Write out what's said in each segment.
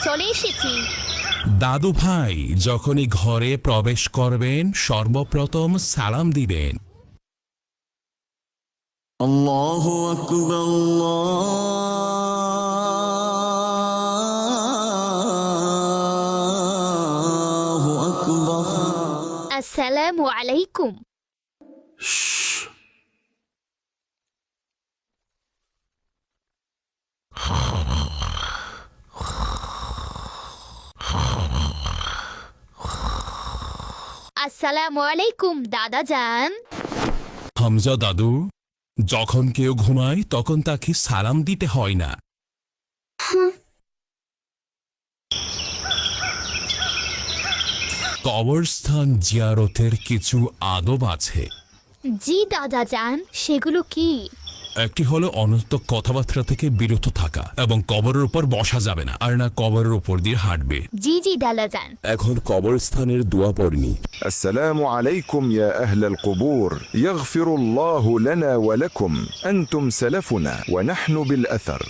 চলে এসেছি। দাদু ভাই যখনই ঘরে প্রবেশ করবেন সর্বপ্রথম সালাম দিবেন। আল্লাহু আকবার, আল্লাহু আকবার। আসসালামু আলাইকুম। আসসালামু আলাইকুম দাদা যান। হামজা দাদু, যখন কেউ ঘুমায় তখন তাকে সালাম দিতে হয় না। কবরস্থান জিয়ারতের কিছু আদব আছে। জি দাদা যান, সেগুলো কি? একটি হলো অনর্থ কথাবার্তা থেকে বিরত থাকা এবং কবরের উপর বসা যাবে না, আর না কবরের উপর দিয়ে হাঁটবে। জি জি দাদা যান। এখন কবরস্থানের দোয়া পড়নি। السلام عليكم يا أهل القبور، يغفر الله لنا ولكم، أنتم سلفنا ونحن بالأثر.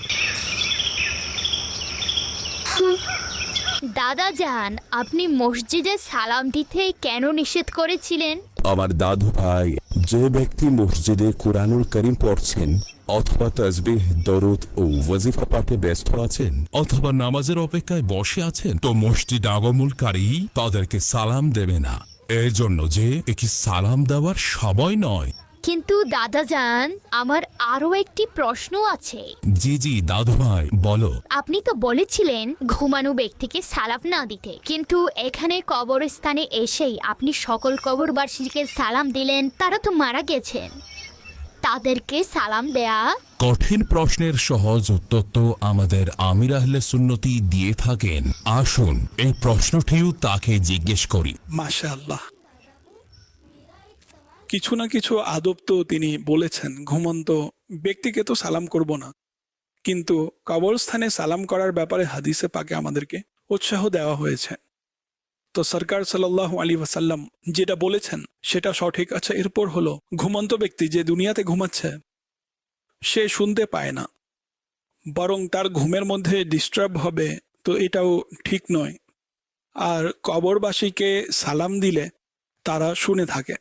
দাদা যান, আপনি মসজিদে সালাম দিতে কেন নিষেধ করেছিলেন? আমার দাদু ভাই, যে ব্যক্তি মসজিদে কুরআনুল কারীম পড়ছেন অথবা তাসবিহ, দরুদ ও ওয়াজিফা পাঠে ব্যস্ত আছেন অথবা নামাজের অপেক্ষায় বসে আছেন, তো মসজিদ আগমনকারী তাদেরকে সালাম দেবে না। এর জন্য যে একে সালাম দেওয়ার সময় নয়। কিন্তু দাদা যান, আমার আরো একটি প্রশ্ন আছে। জি জি দাদু ভাই, বলো। আপনি তো বলেছিলেন ঘুমানো ব্যক্তিকে সালাম না দিতে, কিন্তু এখানে কবরস্থানে এসেই আপনি সকল কবরবাসীকে সালাম দিলেন। তারা তো মারা গেছেন, তাদেরকে সালাম দেয়া। কঠিন প্রশ্নের সহজ উত্তর তো আমাদের আমির আহলে সুন্নতি দিয়ে থাকেন। আসুন এই প্রশ্নটিও তাকে জিজ্ঞেস করি। মাশাআল্লাহ, কিছু না কিছু আদব তো তিনি বলেছেন। ঘুমন্ত ব্যক্তিকে তো সালাম করব না, কিন্তু কবরস্থানে সালাম করার ব্যাপারে হাদিসে পাকে আমাদেরকে উৎসাহ দেওয়া হয়েছে। তো সরকার সাল্লাল্লাহু আলাইহি ওয়াসাল্লাম যেটা বলেছেন সেটা সঠিক আছে। এরপর হলো ঘুমন্ত ব্যক্তি যে দুনিয়াতে ঘুমাচ্ছে সে শুনতে পায় না, বরং তার ঘুমের মধ্যে ডিস্টার্ব হবে, তো এটাও ঠিক নয়। আর কবরবাসীকে সালাম দিলে তারা শুনে থাকে,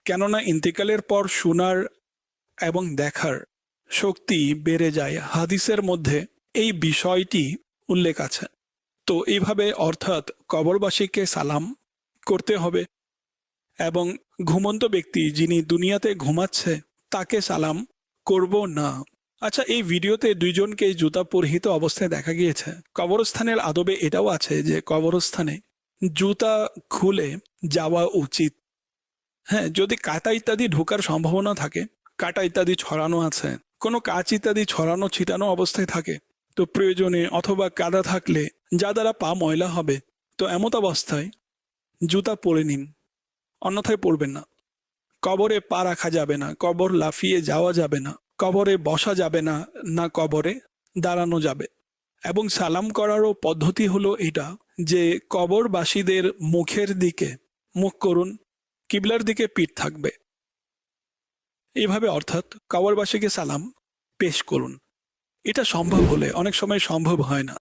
কেননা ইন্তেকালের পর শোনার এবং দেখার শক্তি বেড়ে যায়। হাদিসের মধ্যে এই বিষয়টি উল্লেখ আছে। তো এইভাবে অর্থাৎ কবরবাসীকে সালাম করতে হবে এবং ঘুমন্ত ব্যক্তি যিনি দুনিয়াতে ঘুমাচ্ছে তাকে সালাম করব না। আচ্ছা, এই ভিডিওতে দুইজনকে জুতা পরিহিত অবস্থায় দেখা গিয়েছে। কবরস্থানের আদবে এটাও আছে যে কবরস্থানে জুতা খুলে যাওয়া উচিত। হ্যাঁ, যদি কাঁটা ইত্যাদি ঢোকার সম্ভাবনা থাকে, কাঁটা ইত্যাদি ছড়ানো আছে, কোনো কাঁচ ইত্যাদি ছড়ানো ছিটানো অবস্থায় থাকে, তো প্রয়োজনে অথবা কাদা থাকলে যা দ্বারা পা ময়লা হবে, তো এমত অবস্থায় জুতা পরে নিন, অন্যথায় পরবেন না। কবরে পা রাখা যাবে না, কবর লাফিয়ে যাওয়া যাবে না, কবরে বসা যাবে না, না কবরে দাঁড়ানো যাবে। এবং সালাম করারও পদ্ধতি হলো এটা যে কবরবাসীদের মুখের দিকে মুখ করুন, কিবলার দিকে পিঠ থাকবে। এইভাবে অর্থাৎ কবরবাসীকে সালাম পেশ করুন। এটা সম্ভব হলে, অনেক সময় সম্ভব হয় না,